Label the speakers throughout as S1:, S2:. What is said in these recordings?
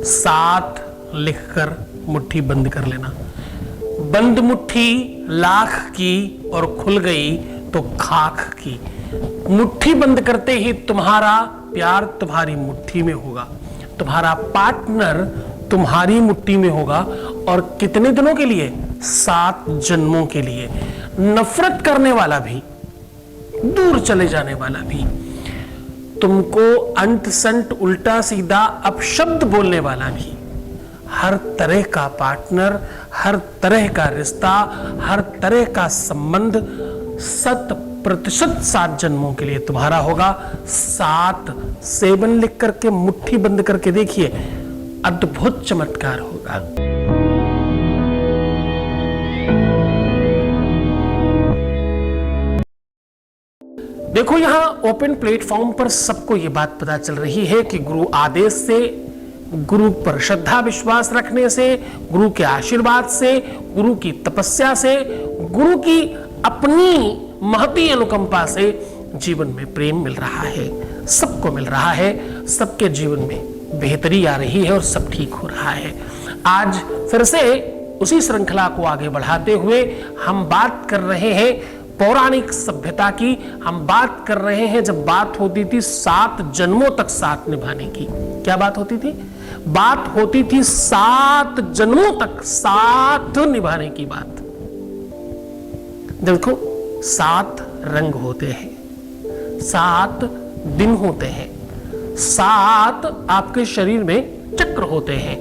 S1: 7 लिखकर मुट्ठी बंद कर लेना। बंद मुट्ठी लाख की और खुल गई तो खाक की। मुट्ठी बंद करते ही तुम्हारा प्यार तुम्हारी मुट्ठी में होगा, तुम्हारा पार्टनर तुम्हारी मुट्ठी में होगा। और कितने दिनों के लिए? 7 जन्मों के लिए। नफरत करने वाला भी, दूर चले जाने वाला भी, तुमको अंट संट उल्टा सीधा अपशब्द बोलने वाला भी, हर तरह का पार्टनर, हर तरह का रिश्ता, हर तरह का संबंध 100% 7 जन्मों के लिए तुम्हारा होगा। 7 7 लिख करके मुट्ठी बंद करके देखिए, अद्भुत चमत्कार होगा। देखो, यहां ओपन प्लेटफॉर्म पर सबको यह बात पता चल रही है कि गुरु आदेश से, गुरु पर श्रद्धा विश्वास रखने से, गुरु के आशीर्वाद से, गुरु की तपस्या से, गुरु की अपनी महती अनुकंपा से जीवन में प्रेम मिल रहा है, सबको मिल रहा है, सबके जीवन में बेहतरी आ रही है और सब ठीक हो रहा है। आज फिर से उसी श्रृंखला को आगे बढ़ाते हुए हम बात कर रहे हैं पौराणिक सभ्यता की। हम बात कर रहे हैं जब बात होती थी 7 जन्मों तक साथ निभाने की। क्या बात होती थी? बात होती थी 7 जन्मों तक साथ निभाने की बात। देखो, 7 रंग होते हैं, 7 दिन होते हैं, 7 आपके शरीर में चक्र होते हैं,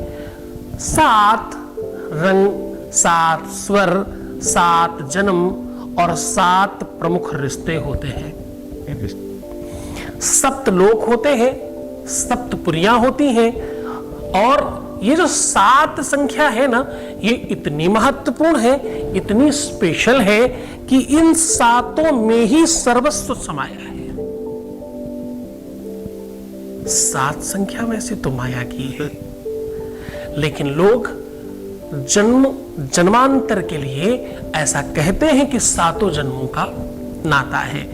S1: 7 रंग, 7 स्वर, 7 जन्म और 7 प्रमुख रिश्ते होते हैं। 7 लोक होते हैं, 7 पुरियां होती हैं। और ये जो 7 संख्या है ना, ये इतनी महत्वपूर्ण है, इतनी स्पेशल है कि इन 7 में ही सर्वस्व समाया है। 7 संख्या में से तो माया की है, लेकिन लोग जन्मांतर के लिए ऐसा कहते हैं कि 7 जन्मों का नाता है।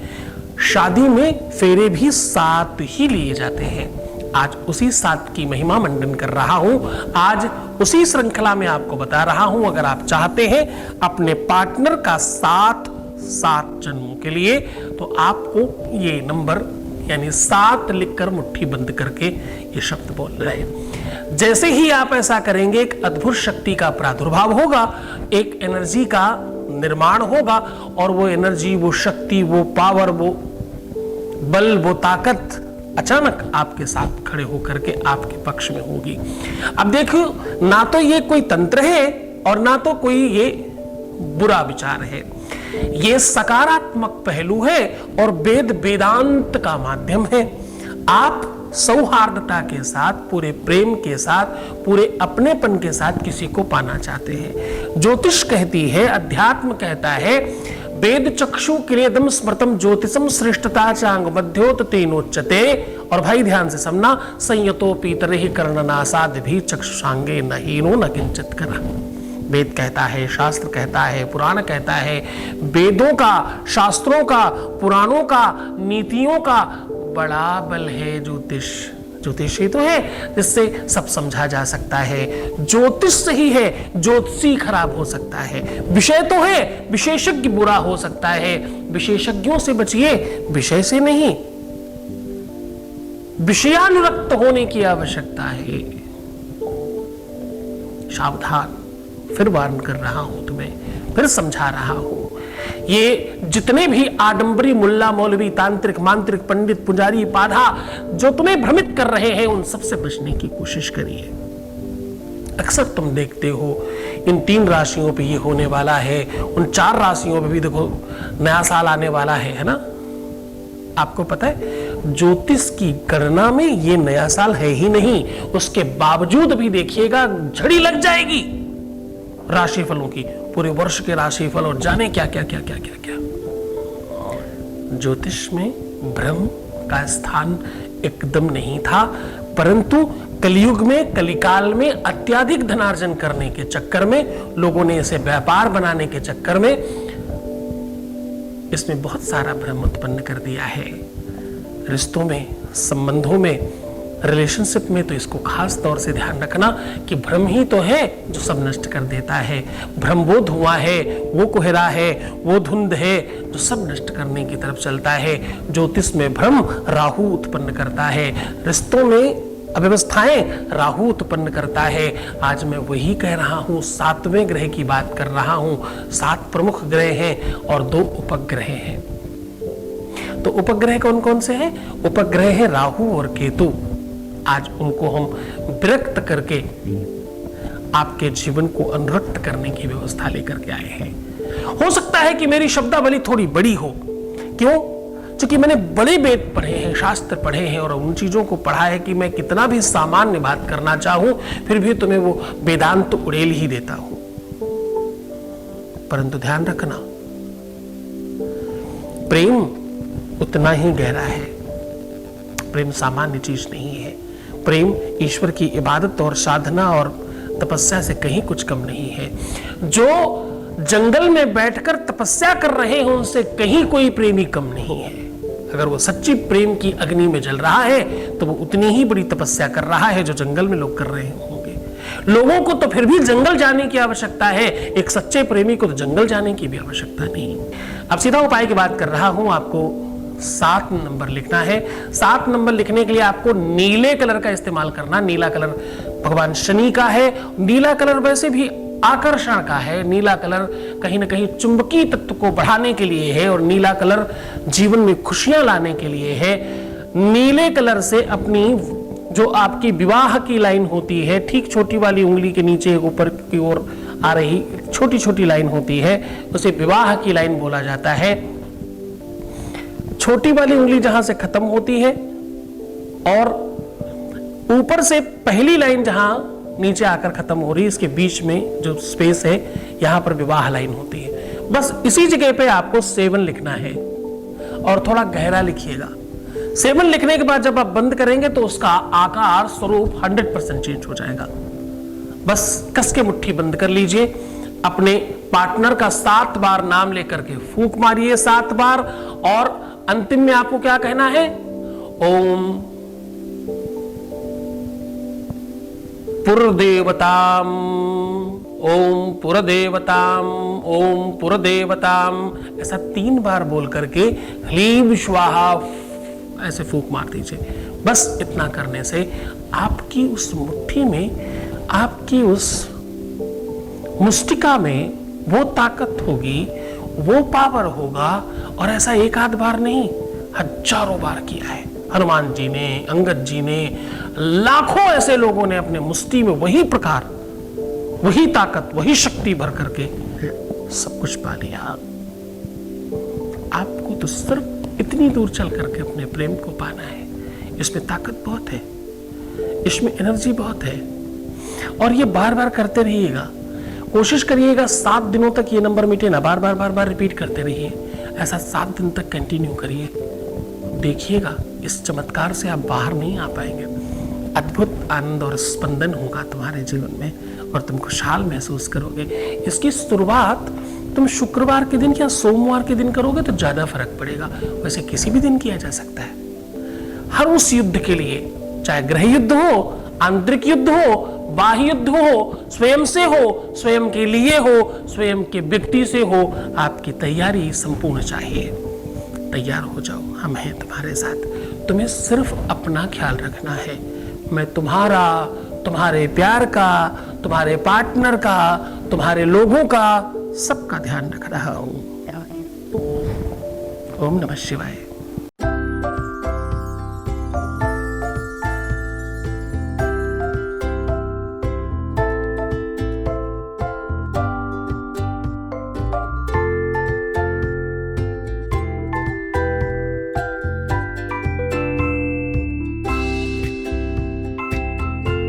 S1: शादी में फेरे भी 7 ही लिए जाते हैं। आज उसी 7 की महिमा मंडन कर रहा हूं, आज उसी श्रृंखला में आपको बता रहा हूं। अगर आप चाहते हैं अपने पार्टनर का साथ 7 जन्मों के लिए, तो आपको ये नंबर यानी 7 लिखकर मुट्ठी बंद करके ये शब्द बोलना है। जैसे ही आप ऐसा करेंगे, एक अद्भुत शक्ति का प्रादुर्भाव होगा, एक एनर्जी का निर्माण होगा, और वो एनर्जी, वो शक्ति, वो पावर, वो बल, वो ताकत अचानक आपके साथ खड़े होकर के आपके पक्ष में होगी। अब देखो, ना तो ये कोई तंत्र है और ना तो कोई ये बुरा विचार है, ये सकारात्मक पहलू है और वेद वेदांत का माध्यम है। आप सौहार्दता के साथ, पूरे प्रेम के साथ, पूरे अपनेपन के साथ किसी को पाना चाहते हैं। ज्योतिष कहती है, अध्यात्म कहता है, वेद चक्षु किलेदम स्मृतम ज्योतिषम श्रेष्ठता चांग मध्योत तेनोच्चते। और भाई ध्यान से सुनना, संयतो पीतरे कर्णनासाद भी चक्षुषांगे नहीनो न किंचित करा। वेद कहता है, शास्त्र कहता है, पुराण कहता है, वेदों का, शास्त्रों का, पुराणों का, नीतियों का बड़ा बल है ज्योतिष। ज्योतिष ही तो है जिससे सब समझा जा सकता है। ज्योतिष सही है, ज्योतिषी खराब हो सकता है। विषय तो है, विशेषज्ञ बुरा हो सकता है। विशेषज्ञों से बचिए, विषय से नहीं। विषयानुरक्त होने की आवश्यकता है। सावधान, फिर वार्न कर रहा हूं तुम्हें, फिर समझा रहा हूं। ये जितने भी आडंबरी मुल्ला मौलवी, तांत्रिक, मांत्रिक, पंडित, पुजारी, पाधा जो तुम्हें भ्रमित कर रहे हैं, उन सबसे बचने की कोशिश करिए। अक्सर तुम देखते हो इन 3 राशियों पे ये होने वाला है, उन 4 राशियों पे भी देखो नया साल आने वाला है ना। आपको पता है, ज्योतिष की गणना में ये नया साल है ही नहीं, उसके बावजूद भी देखिएगा झड़ी लग जाएगी राशिफलों की, पूरे वर्ष के राशिफल और जाने क्या क्या क्या क्या क्या क्या। ज्योतिष में भ्रम का स्थान एकदम नहीं था, परंतु कलयुग में, कलिकाल में अत्याधिक धनार्जन करने के चक्कर में, लोगों ने इसे व्यापार बनाने के चक्कर में इसमें बहुत सारा भ्रम उत्पन्न कर दिया है। रिश्तों में, संबंधों में, रिलेशनशिप में तो इसको खास तौर से ध्यान रखना कि भ्रम ही तो है जो सब नष्ट कर देता है। भ्रम वो धुआं है, वो कोहरा है, वो धुंध है जो सब नष्ट करने की तरफ चलता है। ज्योतिष में भ्रम राहु उत्पन्न करता है, रिश्तों में अव्यवस्थाएं राहु उत्पन्न करता है। आज मैं वही कह रहा हूं, 7वें ग्रह की बात कर रहा हूं। 7 प्रमुख ग्रह हैं और 2 उपग्रह हैं। तो उपग्रह कौन कौन से हैं? उपग्रह है राहु और केतु। आज उनको हम विरक्त करके आपके जीवन को अनुरक्त करने की व्यवस्था लेकर के आए हैं। हो सकता है कि मेरी शब्दावली थोड़ी बड़ी हो। क्यों? क्योंकि मैंने बड़े वेद पढ़े हैं, शास्त्र पढ़े हैं और उन चीजों को पढ़ा है कि मैं कितना भी सामान्य बात करना चाहूं फिर भी तुम्हें वो वेदांत तो उड़ेल ही देता हूं। परंतु ध्यान रखना, प्रेम उतना ही गहरा है। प्रेम सामान्य चीज नहीं है। प्रेम ईश्वर की इबादत और साधना और तपस्या से कहीं कुछ कम नहीं है। जो जंगल में बैठकर तपस्या कर रहे हैं उनसे कहीं कोई प्रेमी कम नहीं है। अगर वो सच्ची प्रेम की अग्नि में जल रहा है तो वो उतनी ही बड़ी तपस्या कर रहा है जो जंगल में लोग कर रहे होंगे। लोगों को तो फिर भी जंगल जाने की आवश्यकता है, एक सच्चे प्रेमी को तो जंगल जाने की भी आवश्यकता नहीं। अब सीधा उपाय की बात कर रहा हूं। आपको 7 नंबर लिखना है। 7 नंबर लिखने के लिए आपको नीले कलर का इस्तेमाल करना। नीला कलर भगवान शनि का है। नीला कलर वैसे भी आकर्षण का है। नीला कलर कहीं ना कहीं चुंबकीय तत्व को बढ़ाने के लिए है और नीला कलर जीवन में खुशियां लाने के लिए है। नीले कलर से अपनी जो आपकी विवाह की लाइन होती है, ठीक छोटी वाली उंगली के नीचे ऊपर की ओर आ रही छोटी छोटी लाइन होती है, उसे विवाह की लाइन बोला जाता है। छोटी वाली उंगली जहां से खत्म होती है और ऊपर से पहली लाइन जहां नीचे आकर खत्म हो रही है, इसके बीच में जो स्पेस है यहां पर विवाह लाइन होती है। बस इसी जगह पे आपको 7 लिखना है और थोड़ा गहरा लिखिएगा। 7 लिखने के बाद जब आप बंद करेंगे तो उसका आकार स्वरूप 100% चेंज हो जाएगा। बस कस के मुट्ठी बंद कर लीजिए। अपने पार्टनर का 7 बार नाम लेकर के फूंक मारिए 7 बार और अंतिम में आपको क्या कहना है? ओम पुरदेवताम, ओम पुरदेवताम, ओम पुरदेवताम, ऐसा 3 बार बोल करके ह्लीं स्वाहा ऐसे फूंक मार दीजिए। बस इतना करने से आपकी उस मुट्ठी में, आपकी उस मुष्टिका में वो ताकत होगी, वो पावर होगा। और ऐसा एक आध बार नहीं, हजारों बार किया है। हनुमान जी ने, अंगद जी ने, लाखों ऐसे लोगों ने अपने मुष्टि में वही प्रकार, वही ताकत, वही शक्ति भर करके सब कुछ पा लिया। आपको तो सिर्फ इतनी दूर चल करके अपने प्रेम को पाना है। इसमें ताकत बहुत है, इसमें एनर्जी बहुत है और ये बार बार करते रहिएगा। कोशिश करिएगा 7 दिनों तक ये नंबर मिटे ना, बार बार रिपीट करते रहिए। ऐसा 7 दिन तक कंटिन्यू करिए। देखिएगा इस चमत्कार से आप बाहर नहीं आ पाएंगे। अद्भुत आनंद और स्पंदन होगा तुम्हारे जीवन में और तुम खुशहाल महसूस करोगे। इसकी शुरुआत तुम शुक्रवार के दिन या सोमवार के दिन करोगे तो ज्यादा फर्क पड़ेगा। वैसे किसी भी दिन किया जा सकता है। हर उस युद्ध के लिए, चाहे गृह युद्ध हो, आंतरिक युद्ध हो, बाह्य युद्ध हो, स्वयं से हो, स्वयं के लिए हो, स्वयं के व्यक्ति से हो, आपकी तैयारी संपूर्ण चाहिए। तैयार हो जाओ, हम हैं तुम्हारे साथ। तुम्हें सिर्फ अपना ख्याल रखना है। मैं तुम्हारा, तुम्हारे प्यार का, तुम्हारे पार्टनर का, तुम्हारे लोगों का, सबका ध्यान रख रहा हूं। ओम नमः शिवाय।